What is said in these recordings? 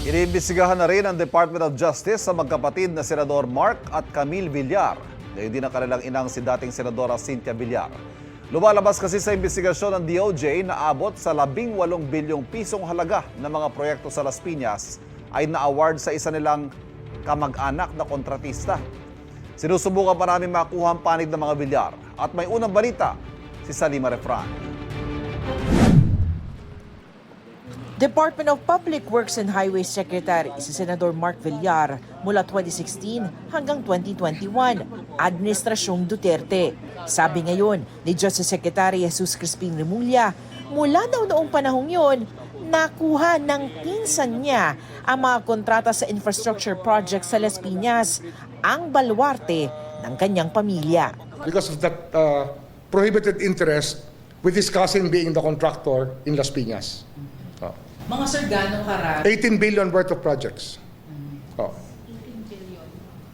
Iniimbestigahan na rin ang Department of Justice sa magkapatid na Senador Mark at Camille Villar. Gayon din ang kanilang inang si dating Senadora Cynthia Villar. Lumalabas kasi sa investigasyon ng DOJ na abot sa 18 bilyong pisong halaga ng mga proyekto sa Las Piñas ay na-award sa isa nilang kamag-anak na kontratista. Sinusubukan pa namin makuha ang panig ng mga Villar. At may unang balita, si Salima Refran. Department of Public Works and Highways Secretary si Senador Mark Villar mula 2016 hanggang 2021, Administrasyong Duterte. Sabi ngayon ni Justice Secretary Jesus Crispin Remulla, mula daw noong panahong yon, nakuha ng pinsan niya ang mga kontrata sa infrastructure project sa Las Piñas, ang baluarte ng kanyang pamilya. Because of that prohibited interest with his cousin being the contractor in Las Piñas. Mga sir, gano'ng karami? 18 billion worth of projects. 18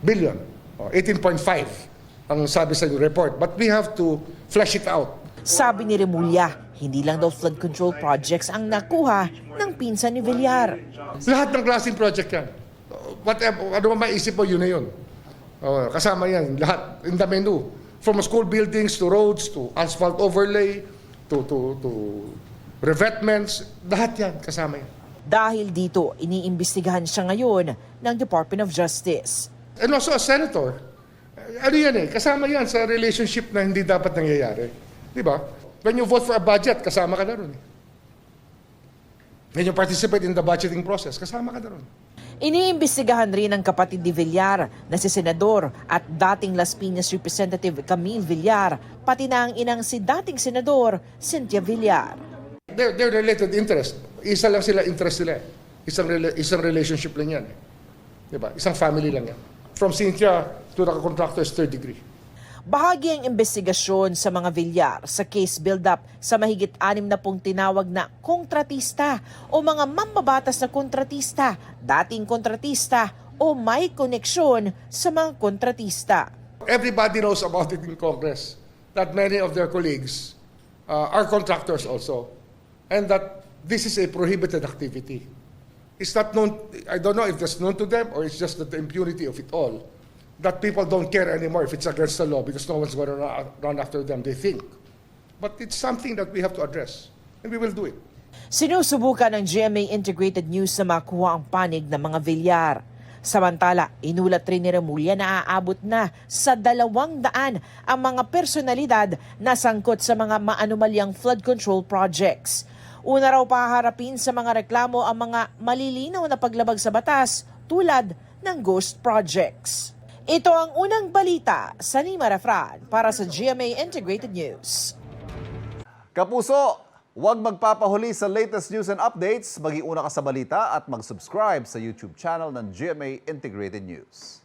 billion. 18.5 ang sabi sa report. But we have to flesh it out. Sabi ni Remulla, hindi lang daw flood control projects ang nakuha ng pinsan ni Villar. Lahat ng klaseng project yan. Whatever, ano man maisip mo, yun na yun. Kasama yan, lahat, in the menu. From school buildings to roads to asphalt overlay to revetments, lahat yan kasama yan. Dahil dito, iniimbestigahan siya ngayon ng Department of Justice. And also a senator, ano yan kasama yan sa relationship na hindi dapat nangyayari. Di ba? When you vote for a budget, kasama ka na ron. When you participate in the budgeting process, kasama ka na ron. Iniimbestigahan rin ng kapatid ni Villar na si Senador at dating Las Piñas Representative Camille Villar, pati na ang inang si dating Senador Cynthia Villar. They're related interest. Isa lang sila interest nila. Isang relationship lang yan. Diba? Isang family lang yan. From Cynthia to the contractor is third degree. Bahagi ang investigasyon sa mga Villar sa case build-up sa mahigit 60 tinawag na kontratista o mga mambabatas na kontratista, dating kontratista o may koneksyon sa mga kontratista. Everybody knows about it in Congress that many of their colleagues are contractors also. And that this is a prohibited activity. It's not known, I don't know if that's known to them or it's just the impunity of it all. That people don't care anymore if it's against the law because no one's going to run after them, they think. But it's something that we have to address, and we will do it. Sinusubukan ng GMA Integrated News na makuha ang panig ng mga Villar. Samantala, inulat rin ni Remulla na aabot na sa 200 ang mga personalidad na sangkot sa mga maanumalyang flood control projects. Una raw paharapin sa mga reklamo ang mga malilinaw na paglabag sa batas tulad ng ghost projects. Ito ang unang balita sa Salima Refran para sa GMA Integrated News. Kapuso, huwag magpapahuli sa latest news and updates. Mag-iuna ka sa balita at mag-subscribe sa YouTube channel ng GMA Integrated News.